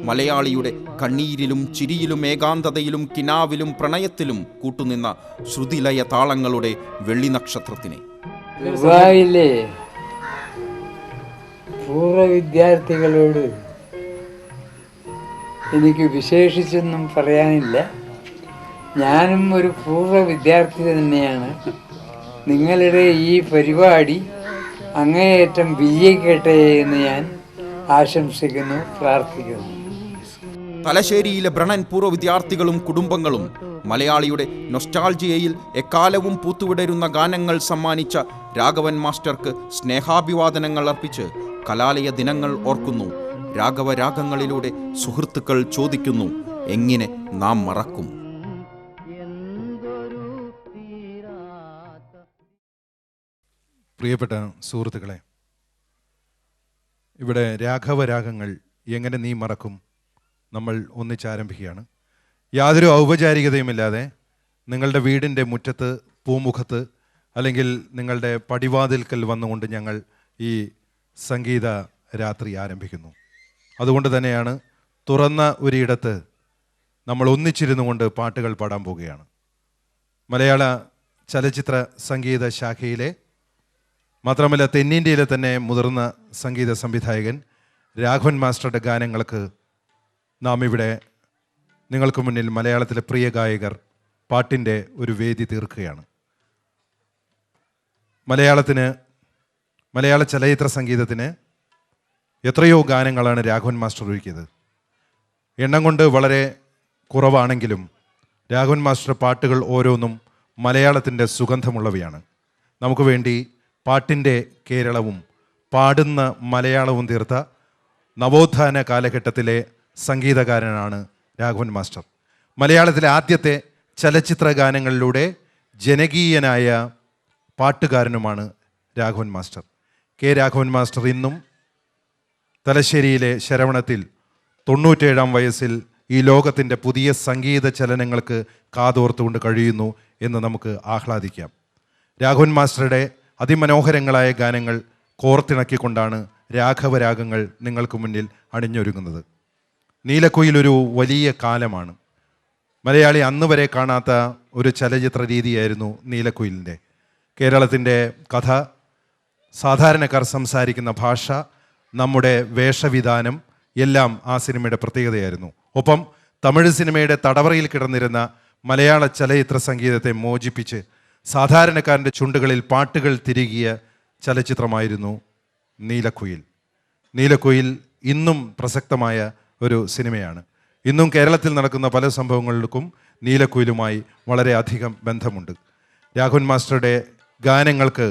മലയാളിയുടെ കണ്ണീരിലും ചിരിയിലും ഏകാന്തതയിലും കിനാവിലും പ്രണയത്തിലും കൂട്ടുനിന്ന ശ്രുതിലയ താളങ്ങളുടെ വെള്ളി നക്ഷത്രത്തിനെ. ദുബായിലെ പൂർവ്വ വിദ്യാർത്ഥികളോട് എനിക്ക് വിശേഷിച്ചൊന്നും പറയാനില്ല. ഞാനും ഒരു പൂർവ്വ വിദ്യാർത്ഥി തന്നെയാണ്. നിങ്ങളുടെ ഈ പരിപാടി അങ്ങേയറ്റം വിജയിക്കട്ടെ എന്ന് ഞാൻ ആശംസിക്കുന്നു, പ്രാർത്ഥിക്കുന്നു. തലശ്ശേരിയിലെ ബ്രണൻ പൂർവ്വ വിദ്യാർത്ഥികളും കുടുംബങ്ങളും മലയാളിയുടെ നൊസ്റ്റാൾജിയയിൽ എക്കാലവും പൂത്തുവിടരുന്ന ഗാനങ്ങൾ സമ്മാനിച്ച രാഘവൻ മാസ്റ്റർക്ക് സ്നേഹാഭിവാദനങ്ങൾ അർപ്പിച്ച് കലാലയ ദിനങ്ങൾ ഓർക്കുന്നു. രാഘവരാഗങ്ങളിലൂടെ സുഹൃത്തുക്കൾ ചോദിക്കുന്നു, എങ്ങനെ നാം മറക്കും? പ്രിയപ്പെട്ട സുഹൃത്തുക്കളെ, ഇവിടെ രാഘവരാഗങ്ങൾ എങ്ങനെ നീ മറക്കും നമ്മൾ ഒന്നിച്ചാരംഭിക്കുകയാണ്. യാതൊരു ഔപചാരികതയുമില്ലാതെ നിങ്ങളുടെ വീടിൻ്റെ മുറ്റത്ത്, പൂമുഖത്ത്, അല്ലെങ്കിൽ നിങ്ങളുടെ പടിവാതിൽക്കൽ വന്നുകൊണ്ട് ഞങ്ങൾ ഈ സംഗീത രാത്രി ആരംഭിക്കുന്നു. അതുകൊണ്ട് തന്നെയാണ് തുറന്ന ഒരിടത്ത് നമ്മൾ ഒന്നിച്ചിരുന്നു കൊണ്ട് പാട്ടുകൾ പാടാൻ പോവുകയാണ്. മലയാള ചലച്ചിത്ര സംഗീത ശാഖയിലെ, മാത്രമല്ല തെന്നിന്ത്യയിലെ തന്നെ മുതിർന്ന സംഗീത സംവിധായകൻ രാഘവൻ മാസ്റ്ററുടെ ഗാനങ്ങൾക്ക് നാം ഇവിടെ നിങ്ങൾക്ക് മുന്നിൽ മലയാളത്തിലെ പ്രിയ ഗായകർ പാട്ടിൻ്റെ ഒരു വേദി തീർക്കുകയാണ്. മലയാള ചലച്ചിത്ര സംഗീതത്തിന് എത്രയോ ഗാനങ്ങളാണ് രാഘവൻ മാസ്റ്റർ ഒരുക്കിയത്. എണ്ണം കൊണ്ട് വളരെ കുറവാണെങ്കിലും രാഘവൻ മാസ്റ്റർ പാട്ടുകൾ ഓരോന്നും മലയാളത്തിൻ്റെ സുഗന്ധമുള്ളവയാണ്. നമുക്ക് വേണ്ടി പാട്ടിൻ്റെ കേരളവും പാടുന്ന മലയാളവും തീർത്ത നവോത്ഥാന കാലഘട്ടത്തിലെ സംഗീതകാരനാണ് രാഘവൻ മാസ്റ്റർ. മലയാളത്തിലെ ആദ്യത്തെ ചലച്ചിത്ര ഗാനങ്ങളിലൂടെ ജനകീയനായ പാട്ടുകാരനുമാണ് Raghavan master. K Raghavan master ഇന്നും തലശ്ശേരിയിലെ ശരവണത്തിൽ 97-ാം വയസ്സിൽ ഈ ലോകത്തിൻ്റെ പുതിയ സംഗീത ചലനങ്ങൾക്ക് കാതോർത്തുകൊണ്ട് കഴിയുന്നു എന്ന് നമുക്ക് ആഹ്ലാദിക്കാം. രാഘവൻ മാസ്റ്ററുടെ അതിമനോഹരങ്ങളായ ഗാനങ്ങൾ കോർത്തിണക്കിക്കൊണ്ടാണ് രാഘവരാഗങ്ങൾ നിങ്ങൾക്ക് മുന്നിൽ അണിഞ്ഞൊരുങ്ങുന്നത്. നീലക്കുയിൽ ഒരു വലിയ കാലമാണ്. മലയാളി അന്ന് വരെ കാണാത്ത ഒരു ചലച്ചിത്ര രീതിയായിരുന്നു നീലക്കുയിലിൻ്റെ. കേരളത്തിൻ്റെ കഥ, സാധാരണക്കാർ സംസാരിക്കുന്ന ഭാഷ, നമ്മുടെ വേഷവിധാനം എല്ലാം ആ സിനിമയുടെ പ്രത്യേകതയായിരുന്നു. ഒപ്പം തമിഴ് സിനിമയുടെ തടവറയിൽ കിടന്നിരുന്ന മലയാള ചലച്ചിത്ര സംഗീതത്തെ മോചിപ്പിച്ച് സാധാരണക്കാരൻ്റെ ചുണ്ടുകളിൽ പാട്ടുകൾ തിരികിയ ചലച്ചിത്രമായിരുന്നു നീലക്കുയിൽ. നീലക്കുയിൽ ഇന്നും പ്രസക്തമായ ഒരു സിനിമയാണ്. ഇന്നും കേരളത്തിൽ നടക്കുന്ന പല സംഭവങ്ങൾക്കും നീലക്കുയിലുമായി വളരെ അധികം ബന്ധമുണ്ട്. രാഘവൻ മാസ്റ്ററുടെ ഗാനങ്ങൾക്ക്,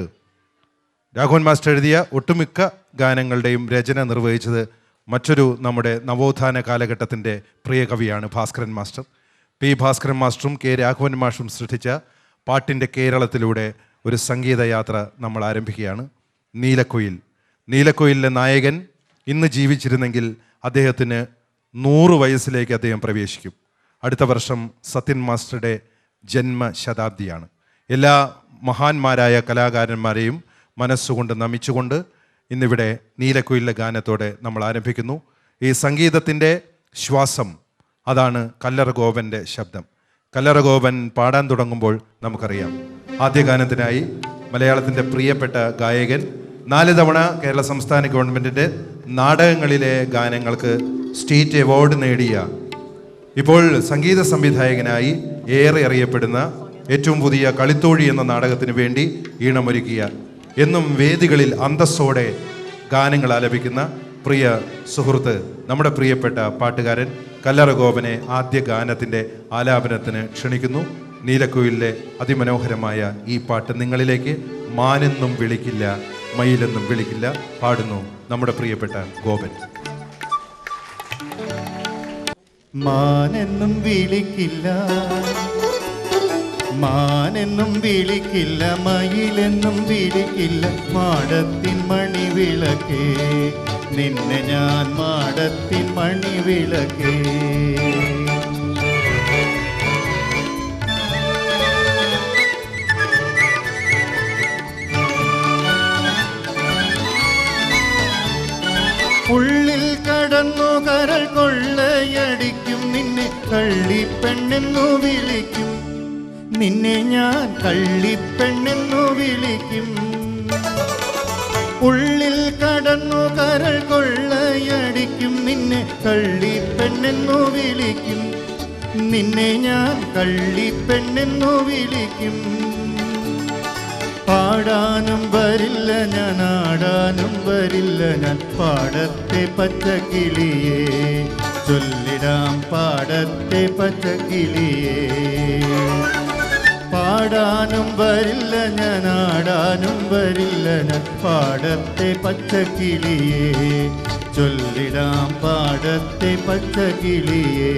രാഘവൻ മാസ്റ്റർ എഴുതിയ ഒട്ടുമിക്ക ഗാനങ്ങളുടെയും രചന നിർവഹിച്ചത് മറ്റൊരു നമ്മുടെ നവോത്ഥാന കാലഘട്ടത്തിൻ്റെ പ്രിയ കവിയാണ് ഭാസ്കരൻ മാസ്റ്റർ. പി ഭാസ്കരൻ മാസ്റ്ററും കെ രാഘവൻ മാഷും സൃഷ്ടിച്ച പാട്ടിൻ്റെ കേരളത്തിലൂടെ ഒരു സംഗീതയാത്ര നമ്മൾ ആരംഭിക്കുകയാണ്. നീലക്കുയിൽ. നീലക്കുയിലിലെ നായകൻ ഇന്ന് ജീവിച്ചിരുന്നെങ്കിൽ അദ്ദേഹത്തിന് 100 വയസ്സിലേക്ക് അദ്ദേഹം പ്രവേശിക്കും. അടുത്ത വർഷം സത്യൻ മാസ്റ്ററുടെ ജന്മശതാബ്ദിയാണ്. എല്ലാ മഹാന്മാരായ കലാകാരന്മാരെയും മനസ്സുകൊണ്ട് നമിച്ചുകൊണ്ട് ഇന്നിവിടെ നീലക്കുയിലിലെ ഗാനത്തോടെ നമ്മൾ ആരംഭിക്കുന്നു. ഈ സംഗീതത്തിൻ്റെ ശ്വാസം, അതാണ് കല്ലറ ഗോപൻ്റെ ശബ്ദം. കല്ലറ ഗോപൻ പാടാൻ തുടങ്ങുമ്പോൾ നമുക്കറിയാം. ആദ്യ ഗാനത്തിനായി മലയാളത്തിൻ്റെ പ്രിയപ്പെട്ട ഗായകൻ, 4 തവണ കേരള സംസ്ഥാന ഗവൺമെൻറ്റിൻ്റെ നാടകങ്ങളിലെ ഗാനങ്ങൾക്ക് സ്റ്റേറ്റ് അവാർഡ് നേടിയ, ഇപ്പോൾ സംഗീത സംവിധായകനായി ഏറെ അറിയപ്പെടുന്ന, ഏറ്റവും പുതിയ കളിത്തോഴി എന്ന നാടകത്തിന് വേണ്ടി ഈണമൊരുക്കിയ, എന്നും വേദികളിൽ അന്തസ്സോടെ ഗാനങ്ങൾ ആലപിക്കുന്ന പ്രിയ സുഹൃത്ത്, നമ്മുടെ പ്രിയപ്പെട്ട പാട്ടുകാരൻ കല്ലറ ഗോപനെ ആദ്യ ഗാനത്തിൻ്റെ ആലാപനത്തിന് ക്ഷണിക്കുന്നു. നീലക്കുയിലിലെ അതിമനോഹരമായ ഈ പാട്ട് നിങ്ങളിലേക്ക് മാനെന്നും വിളിക്കില്ല, മയിലെന്നും വിളിക്കില്ല പാടുന്നു നമ്മുടെ പ്രിയപ്പെട്ട ഗോപൻ. മാനെന്നും വിളിക്കില്ല, മാനെന്നും വിളിക്കില്ല, മയിലെന്നും വിളിക്കില്ല, മാടത്തിൻ മണിവിളക്കേ, നിന്നെ ഞാൻ മാടത്തിൻ മണിവിളക്കേ. ഉള്ളിൽ കടന്നു കരൾ കൊള്ളയടിക്കും, നിന്നെ കള്ളിപ്പെണ്ണെന്നു വിളിക്കും, നിന്നെ ഞാൻ കള്ളിപ്പെണ്ണെന്നു വിളിക്കും. ഉള്ളിൽ കടന്നു കരൾ കൊള്ളയടിക്കും, നിന്നെ കള്ളിപ്പെണ്ണെന്നു വിളിക്കും, നിന്നെ ഞാൻ കള്ളിപ്പെണ്ണെന്നു വിളിക്കും. പാടാനും വരില്ല ഞാൻ, ആടാനും വരില്ല ഞാൻ, പാടത്തെ പച്ചക്കിളിയേ ചൊല്ലിടാം പാടത്തെ പച്ചക്കിളിയേ. പാടാനും വരില്ല ഞാൻ, ആടാനും വരില്ല ഞാൻ, പാടത്തെ പച്ചക്കിളിയേ ചൊല്ലിടാം പാടത്തെ പച്ചക്കിളിയേ.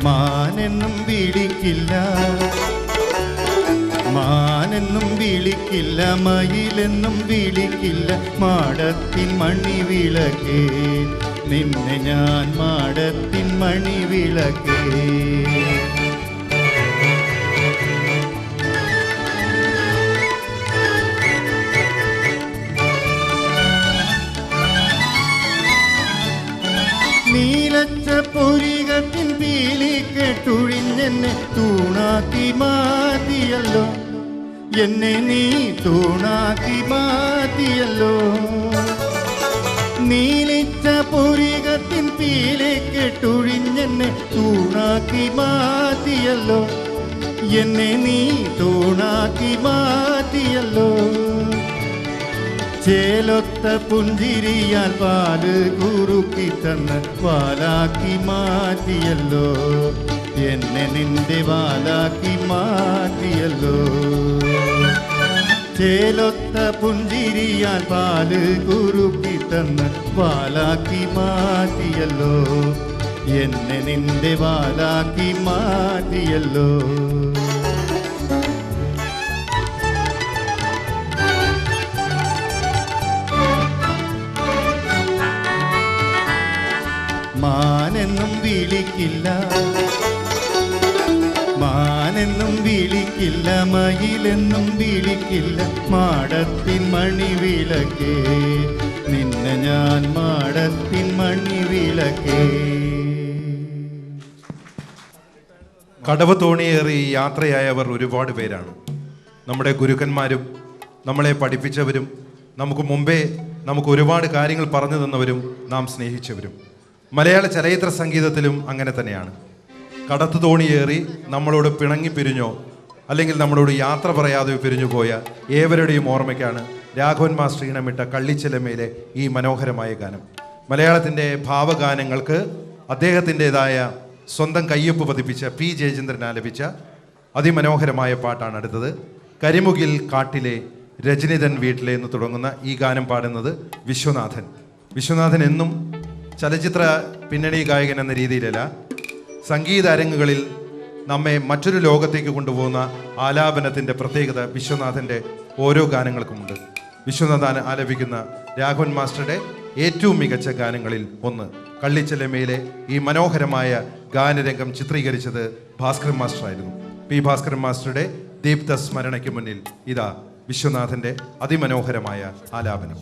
മാനെന്നും വിളിക്കില്ല, മാനെന്നും വിളിക്കില്ല, മയിലെന്നും വിളിക്കില്ല, മാടത്തിൻ മണിവിളക്കേ നിന്നെ ഞാൻ മാടത്തിൻ മണിവിളക്കേ. നീലച്ച പൊരികത്തിൻ പീലി കെട്ടുഴിഞ്ഞെന്നെ തൂണാക്കി മാറ്റിയല്ലോ, എന്നെ നീ തൂണാക്കി മാറ്റിയല്ലോ. നീലിച്ച പൊരികത്തിൻ പീലി കെട്ടുഴിഞ്ഞെന്നെ തൂണാക്കി മാറ്റിയല്ലോ, എന്നെ നീ തൂണാക്കി മാറ്റിയല്ലോ. ചേലൊത്ത പുഞ്ചിരിയാൽ പാല് കുറുക്കി തന്ന് വാലാക്കി മാറ്റിയല്ലോ, എന്നെ നിന്റെ വാലാക്കി മാറ്റിയല്ലോ. ചേലൊത്ത പുഞ്ചിരിയാൽ പാല് കുറുക്കി തന്ന് വാലാക്കി മാറ്റിയല്ലോ, എന്നെ നിന്റെ വാലാക്കി മാറ്റിയല്ലോ. മാനെന്നും വിളിക്കില്ല, മാനെന്നും വിളിക്കില്ല, മയിലെന്നും വിളിക്കില്ല, മാടത്തിൻ മണിവിളക്കേ നിന്നെ ഞാൻ മാടത്തിൻ മണിവിളക്കേ. കടവ് തോണിയേറി യാത്രയായവർ ഒരുപാട് പേരാണ്. നമ്മുടെ ഗുരുക്കന്മാരും നമ്മളെ പഠിപ്പിച്ചവരും നമുക്ക് മുമ്പേ നമുക്ക് ഒരുപാട് കാര്യങ്ങൾ പറഞ്ഞു തന്നവരും നാം സ്നേഹിച്ചവരും. മലയാള ചലച്ചിത്ര സംഗീതത്തിലും അങ്ങനെ തന്നെയാണ്. കടത്തു തോണിയേറി നമ്മളോട് പിണങ്ങി പിരിഞ്ഞോ അല്ലെങ്കിൽ നമ്മളോട് യാത്ര പറയാതെ പിരിഞ്ഞു പോയ ഏവരുടെയും ഓർമ്മയ്ക്കാണ് രാഘവൻ മാസ്റ്റർ ഈണമിട്ട കള്ളിച്ചെലമയിലെ ഈ മനോഹരമായ ഗാനം. മലയാളത്തിൻ്റെ ഭാവഗാനങ്ങൾക്ക് അദ്ദേഹത്തിൻ്റെതായ സ്വന്തം കയ്യൊപ്പ് പതിപ്പിച്ച പി ജയചന്ദ്രൻ ആലപിച്ച അതിമനോഹരമായ പാട്ടാണ് അടുത്തത്. കരിമുകിൽ കാട്ടിലെ രജനിധൻ വീട്ടിലെ എന്ന് തുടങ്ങുന്ന ഈ ഗാനം പാടുന്നത് വിശ്വനാഥൻ. വിശ്വനാഥൻ എന്നും ചലച്ചിത്ര പിന്നണി ഗായകൻ എന്ന രീതിയിലല്ല, സംഗീത അരങ്ങുകളിൽ നമ്മെ മറ്റൊരു ലോകത്തേക്ക് കൊണ്ടുപോകുന്ന ആലാപനത്തിൻ്റെ പ്രത്യേകത വിശ്വനാഥൻ്റെ ഓരോ ഗാനങ്ങൾക്കുമുണ്ട്. വിശ്വനാഥൻ ആലപിക്കുന്ന രാഘവൻ മാസ്റ്ററുടെ ഏറ്റവും മികച്ച ഗാനങ്ങളിൽ ഒന്ന് കള്ളിച്ചെലമയിലെ ഈ മനോഹരമായ ഗാനരംഗം ചിത്രീകരിച്ചത് ഭാസ്കരൻ മാസ്റ്റർ ആയിരുന്നു. പി ഭാസ്കരൻ മാസ്റ്ററുടെ ദീപ്ത സ്മരണയ്ക്ക് മുന്നിൽ ഇതാ വിശ്വനാഥൻ്റെ അതിമനോഹരമായ ആലാപനം.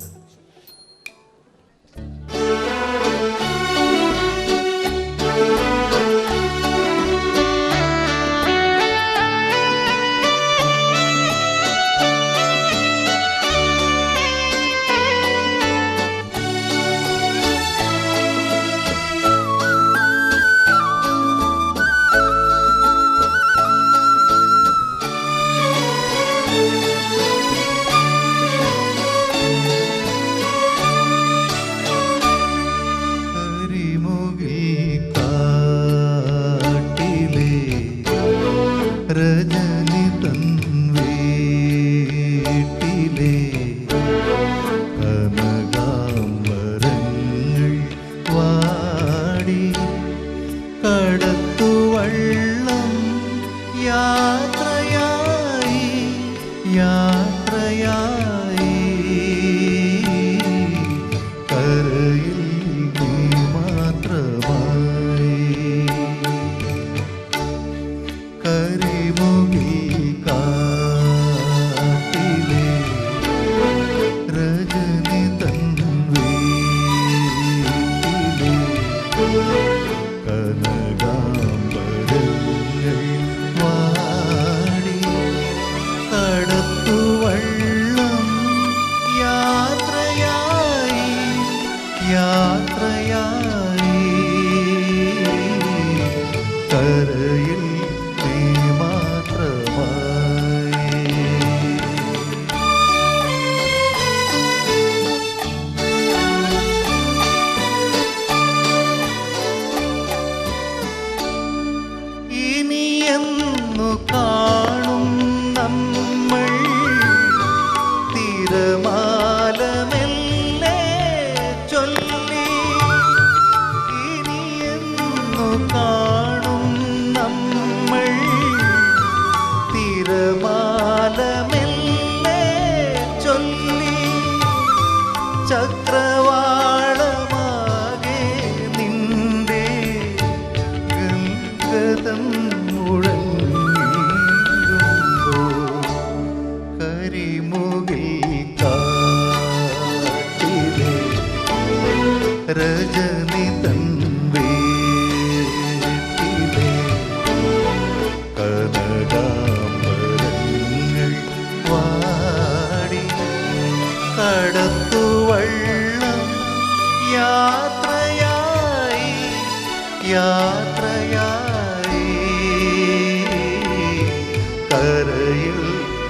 കരയിൽ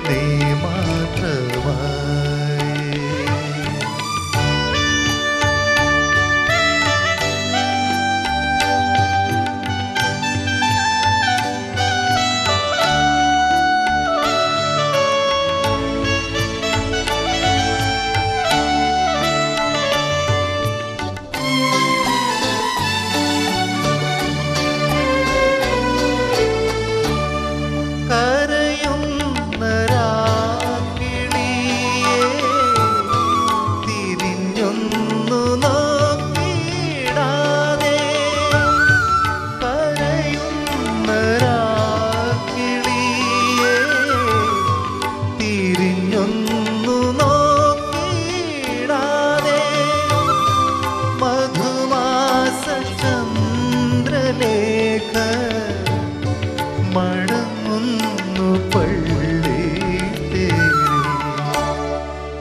നീ മാത്രമായി. കരയുന്ന രാക്കിളിയേ, തിരിഞ്ഞൊന്നു നോക്കിയിടാതെ. കരയുന്ന രാക്കിളിയേ, തിരിഞ്ഞൊന്നു നോക്കിയിടാതെ. മധുമാസ ചന്ദ്രലേഖ മടങ്ങുന്നു പള്ളി തേരി.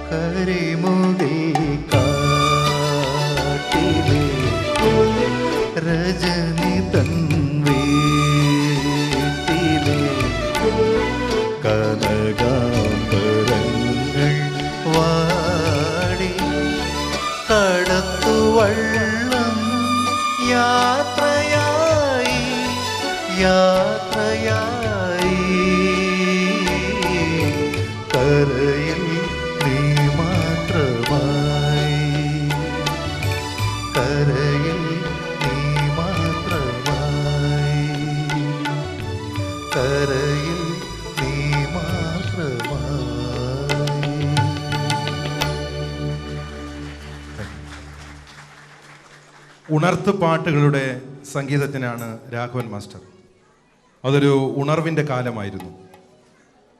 കരിമുകിൽ കാട്ടിലെ രജനി തൻ വീട്ടിലെ കനകാംബരങ്ങൾ വാടി. കടത്തുവള്ളം യാത്രയായി യാത്രയായി. കരയിൽ നീ മാത്രമായി. കരയിൽ നീ മാത്രമായി. കരയിൽ നീ മാത്രമായി. ഉണർത്ത് പാട്ടുകളുടെ സംഗീതജ്ഞനാണ് രാഘവൻ മാസ്റ്റർ. അതൊരു ഉണർവിൻ്റെ കാലമായിരുന്നു.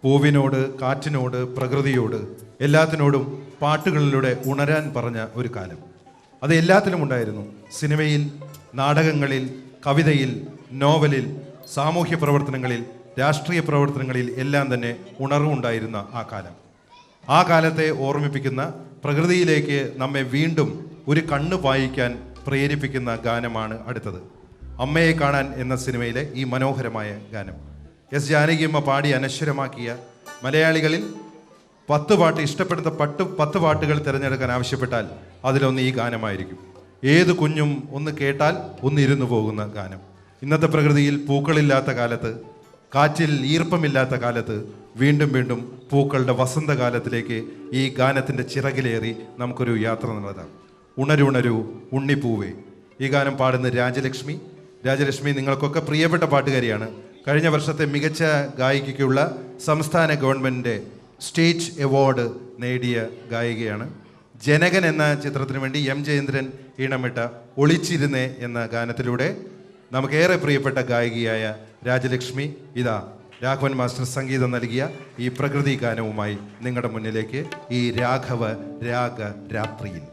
പൂവിനോട്, കാറ്റിനോട്, പ്രകൃതിയോട്, എല്ലാത്തിനോടും പാട്ടുകളിലൂടെ ഉണരാൻ പറഞ്ഞ ഒരു കാലം. അത് എല്ലാത്തിലും ഉണ്ടായിരുന്നു. സിനിമയിൽ, നാടകങ്ങളിൽ, കവിതയിൽ, നോവലിൽ, സാമൂഹ്യ പ്രവർത്തനങ്ങളിൽ, രാഷ്ട്രീയ പ്രവർത്തനങ്ങളിൽ എല്ലാം തന്നെ ഉണർവുണ്ടായിരുന്ന ആ കാലം. ആ കാലത്തെ ഓർമ്മിപ്പിക്കുന്ന, പ്രകൃതിയിലേക്ക് നമ്മെ വീണ്ടും ഒരു കണ്ണ് പായിക്കാൻ പ്രേരിപ്പിക്കുന്ന ഗാനമാണ് അടുത്തത്. അമ്മയെ കാണാൻ എന്ന സിനിമയിലെ ഈ മനോഹരമായ ഗാനം എസ് ജാനകിയമ്മ പാടി അനശ്വരമാക്കിയ, മലയാളികളിൽ 10 പാട്ട് ഇഷ്ടപ്പെടുന്ന 10 പാട്ടുകൾ തിരഞ്ഞെടുക്കാൻ ആവശ്യപ്പെട്ടാൽ അതിലൊന്ന് ഈ ഗാനമായിരിക്കും. ഏത് കുഞ്ഞും ഒന്ന് കേട്ടാൽ ഒന്നിരുന്നു പോകുന്ന ഗാനം. ഇന്നത്തെ പ്രകൃതിയിൽ പൂക്കളില്ലാത്ത കാലത്ത്, കാറ്റിൽ ഈർപ്പമില്ലാത്ത കാലത്ത് വീണ്ടും വീണ്ടും പൂക്കളുടെ വസന്തകാലത്തിലേക്ക് ഈ ഗാനത്തിൻ്റെ ചിറകിലേറി നമുക്കൊരു യാത്ര നടത്താം. ഉണരുണരു ഉണ്ണിപ്പൂവേ. ഈ ഗാനം പാടുന്ന രാജലക്ഷ്മി. രാജലക്ഷ്മി നിങ്ങൾക്കൊക്കെ പ്രിയപ്പെട്ട പാട്ടുകാരിയാണ്. കഴിഞ്ഞ വർഷത്തെ മികച്ച ഗായികയ്ക്കുള്ള സംസ്ഥാന ഗവൺമെൻറ്റിൻ്റെ സ്റ്റേറ്റ് അവാർഡ് നേടിയ ഗായികയാണ്. ജനകൻ എന്ന ചിത്രത്തിന് വേണ്ടി എം ജയേന്ദ്രൻ ഈണമിട്ട ഒളിച്ചിരുന്നേ എന്ന ഗാനത്തിലൂടെ നമുക്കേറെ പ്രിയപ്പെട്ട ഗായികയായ രാജലക്ഷ്മി ഇതാ രാഘവൻ മാസ്റ്റർ സംഗീതം നൽകിയ ഈ പ്രകൃതി ഗാനവുമായി നിങ്ങളുടെ മുന്നിലേക്ക് ഈ രാഘവ രാഗ രാത്രിയിൽ.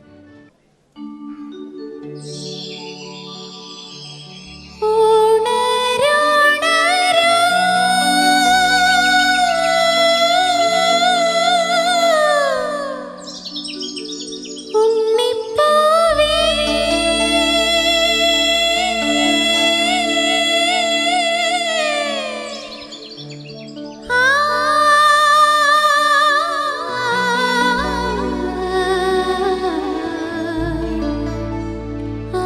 ആ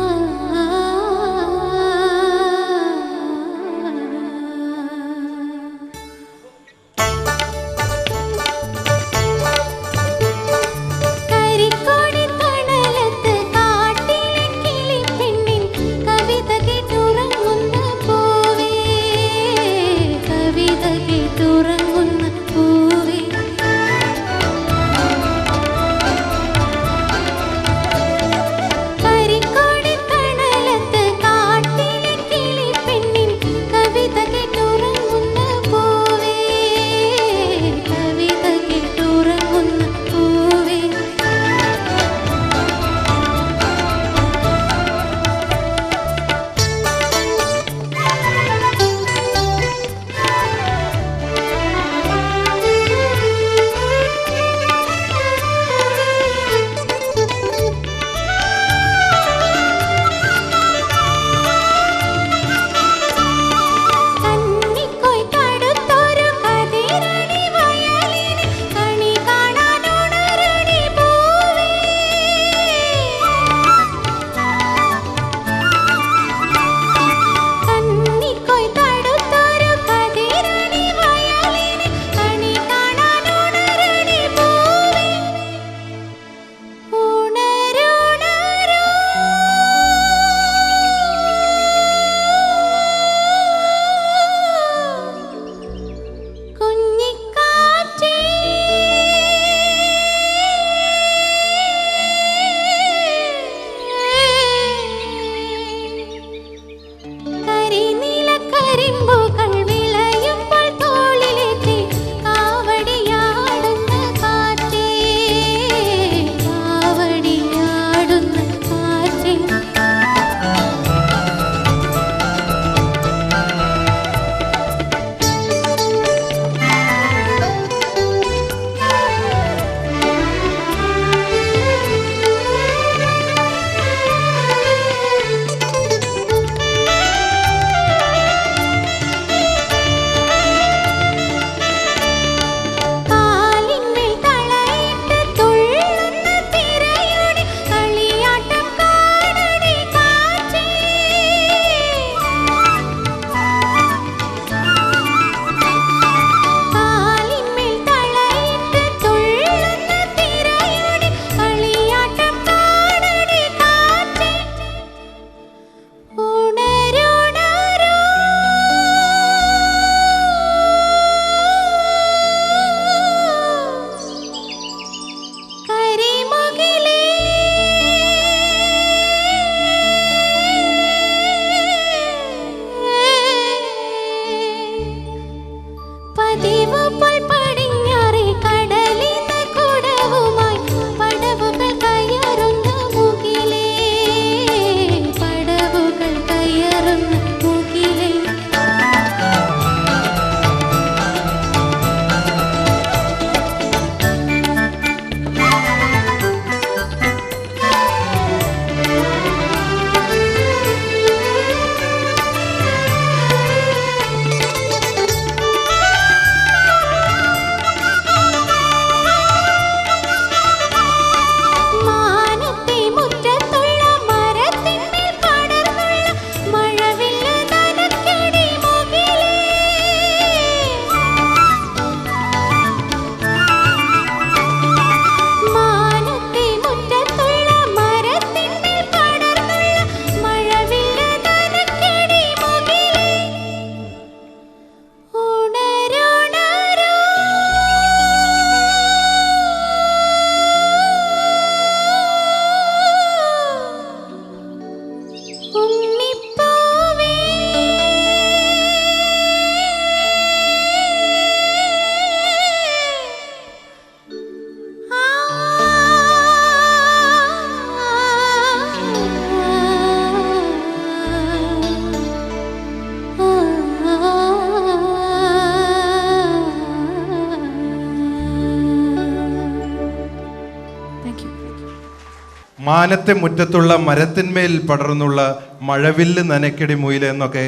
മാനത്തെ മുറ്റത്തുള്ള മരത്തിന്മേൽ പടർന്നുള്ള മഴവില്ല് നനയ്ക്കടി മുയില എന്നൊക്കെ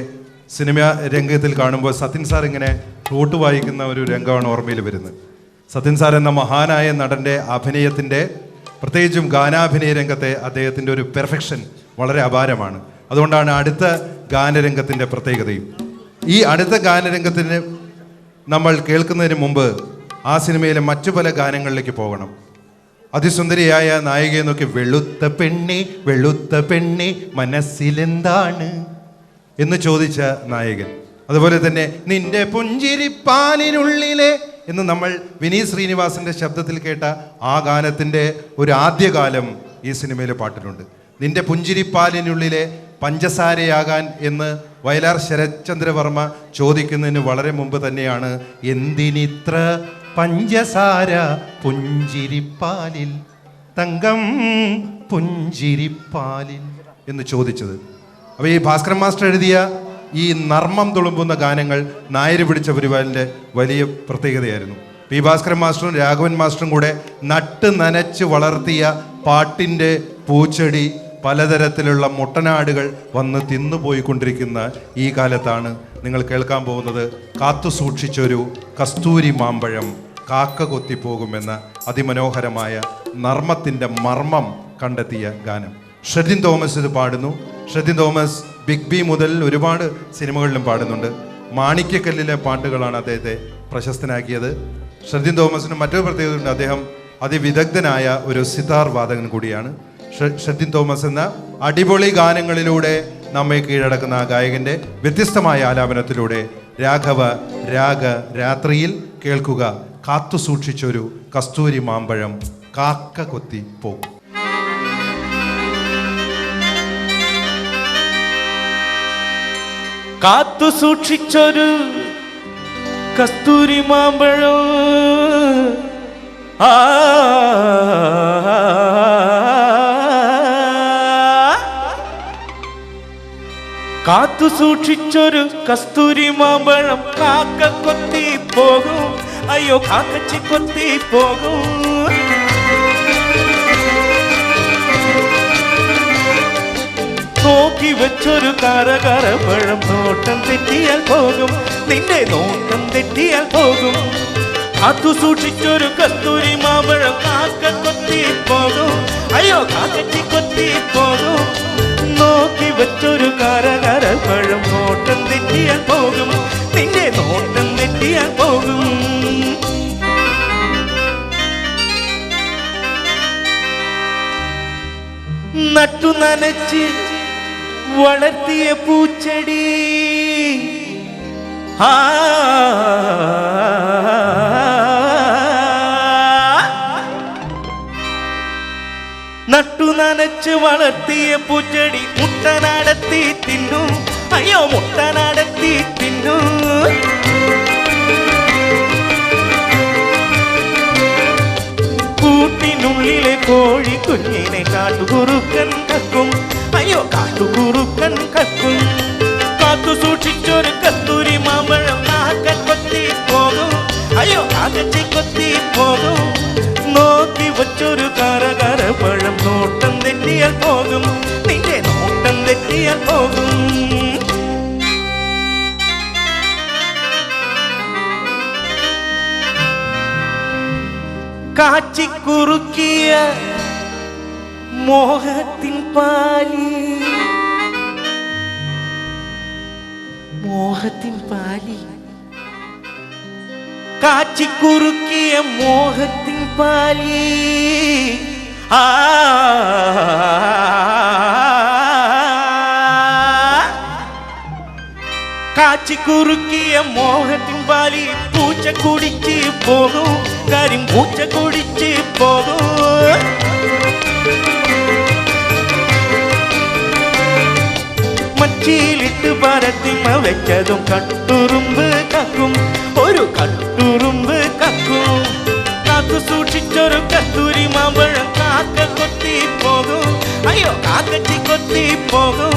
സിനിമ രംഗത്തിൽ കാണുമ്പോൾ സത്യൻ സാർ ഇങ്ങനെ ഫ്ലൂട്ട് വായിക്കുന്ന ഒരു രംഗമാണ് ഓർമ്മയിൽ വരുന്നത്. സത്യൻ സാർ എന്ന മഹാനായ നടൻ്റെ അഭിനയത്തിൻ്റെ, പ്രത്യേകിച്ചും ഗാനാഭിനയ രംഗത്തെ അദ്ദേഹത്തിൻ്റെ ഒരു പെർഫെക്ഷൻ വളരെ അപാരമാണ്. അതുകൊണ്ടാണ് അടുത്ത ഗാനരംഗത്തിൻ്റെ പ്രത്യേകതയും. ഈ അടുത്ത ഗാനരംഗത്തിന് നമ്മൾ കേൾക്കുന്നതിന് മുമ്പ് ആ സിനിമയിലെ മറ്റു പല ഗാനങ്ങളിലേക്ക് പോകണം. അതിസുന്ദരിയായ നായികയെ നോക്കി, വെളുത്ത പെണ്ണെ മനസ്സിലെന്താണ് എന്ന് ചോദിച്ച നായകൻ. അതുപോലെ തന്നെ നിന്റെ പുഞ്ചിരിപ്പാലിനുള്ളിലെ എന്ന് നമ്മൾ വിനീത് ശ്രീനിവാസന്റെ ശബ്ദത്തിൽ കേട്ട ആ ഗാനത്തിൻ്റെ ഒരു ആദ്യകാലം ഈ സിനിമയിലെ പാട്ടിലുണ്ട്. നിന്റെ പുഞ്ചിരിപ്പാലിനുള്ളിലെ പഞ്ചസാരയാകാൻ എന്ന് വയലാർ ശരത്ചന്ദ്രവർമ്മ ചോദിക്കുന്നതിന് വളരെ മുമ്പ് തന്നെയാണ് എന്തിനിത്ര പഞ്ചസാര പുഞ്ചിരിപ്പാലിൽ, തങ്കം പുഞ്ചിരിപ്പാലിൽ എന്ന് ചോദിച്ചത്. അപ്പോൾ ഈ ഭാസ്കരൻ മാസ്റ്റർ എഴുതിയ ഈ നർമ്മം തുളുമ്പുന്ന ഗാനങ്ങൾ നായര് പിടിച്ച പരിപാടിൻ്റെ വലിയ പ്രത്യേകതയായിരുന്നു. പി ഭാസ്കരൻ മാസ്റ്ററും രാഘവൻ മാസ്റ്ററും കൂടെ നട്ട് നനച്ച് വളർത്തിയ പാട്ടിൻ്റെ പൂച്ചെടി പലതരത്തിലുള്ള മുട്ടനാടുകൾ വന്ന് തിന്നുപോയിക്കൊണ്ടിരിക്കുന്ന ഈ കാലത്താണ് നിങ്ങൾ കേൾക്കാൻ പോകുന്നത് കാത്തു സൂക്ഷിച്ചൊരു കസ്തൂരി മാമ്പഴം കാക്ക കൊത്തിപ്പോകുമെന്ന അതിമനോഹരമായ നർമ്മത്തിൻ്റെ മർമ്മം കണ്ടെത്തിയ ഗാനം. ഷെഡിൻ തോമസ് ഇത് പാടുന്നു. ഷെഡിൻ തോമസ് ബിഗ് ബി മുതൽ ഒരുപാട് സിനിമകളിലും പാടുന്നുണ്ട്. മാണിക്യക്കല്ലിലെ പാട്ടുകളാണ് അദ്ദേഹത്തെ പ്രശസ്തനാക്കിയത്. ഷെഡിൻ തോമസിന് മറ്റൊരു പ്രത്യേകതയുണ്ട്, അദ്ദേഹം അതിവിദഗ്ധനായ ഒരു സിതാർ വാദകൻ കൂടിയാണ്. ഷെഡിൻ തോമസ് എന്ന അടിപൊളി ഗാനങ്ങളിലൂടെ നമ്മെ കീഴടക്കുന്ന ആ ഗായകന്റെ വ്യത്യസ്തമായ ആലാപനത്തിലൂടെ രാഘവ രാഗ രാത്രിയിൽ കേൾക്കുക കാത്തു സൂക്ഷിച്ചൊരു കസ്തൂരി മാമ്പഴം കാക്ക കൊത്തി പോകും. കാത്തു സൂക്ഷിച്ചൊരു കസ്തൂരി മാമ്പഴം കാത്തു സൂക്ഷിച്ചൊരു കസ്തൂരി മാമ്പഴം കാക്ക കൊത്തി പോകും, അയ്യോ കാക്കച്ചി കൊത്തി പോകും. നോക്കി വെച്ചൊരു കരകരപ്പഴം നോട്ടം തെറ്റിയാൽ പോകും, നിന്റെ നോട്ടം തെറ്റിയാൽ പോകും. കാത്തു സൂക്ഷിച്ചൊരു കസ്തൂരി മാമ്പഴം കാക്ക കൊത്തി പോകും, അയ്യോ കാക്കച്ചി കൊത്തി പോകും. നോക്കി വെച്ചൊരു കരകരപ്പഴം നോട്ടം തെറ്റിയാൽ പോകും, നിന്റെ നോട്ടം തെറ്റിയാൽ പോകും. നട്ടു നനച്ച് വളർത്തിയ പൂച്ചെടി നട്ടു നനച്ച് വളർത്തിയ പൂച്ചെടി മുട്ട നടത്തി തിന്നു, അയ്യോ മുട്ട നടത്തി തിന്നു. കൂട്ടിനുള്ളിലെ കോഴി കുഞ്ഞിനെ കാട്ടുകുറുക്കൻ കക്കും, അയ്യോ കാട്ടുകുറുക്കൻ കക്കും. കാത്തു സൂക്ഷിച്ചൊരു കസ്തൂരി മാമ്പഴം കാക്ക കൊത്തി പോകും, അയ്യോ കാക്കച്ചി കൊത്തി പോകും. നോക്കി വച്ചൊരു കരകരപ്പഴം നോട്ടം തെറ്റിയാൽ പോകും, നിന്റെ നോട്ടം തെറ്റിയാൽ പോകും. കാച്ചിക്കുറുക്കിയ മോഹത്തിൻ പാലി, മോഹത്തിൻ പാലി, കാച്ചിക്കുറുക്കിയ മോഹത്തിൻ പാലി. കാച്ചിക്കുറുക്കിയ മോഹത്തിൻ പാലി പൂച്ച കുടിച്ച് പോകും, കാര്യം പൂച്ച കുടിച്ച് പോകും. മച്ചിയിലിട്ട് പരത്തിമ വെച്ചതും കട്ടുറുമ്പ് കക്കും, ഒരു കട്ടുറുമ്പ് കക്കും. കാത്തു സൂക്ഷിച്ചൊരു കസ്തൂരി മാമ്പഴം കാക്ക കൊത്തി പോകും, അയ്യോ കാക്കച്ചി കൊത്തി പോകും.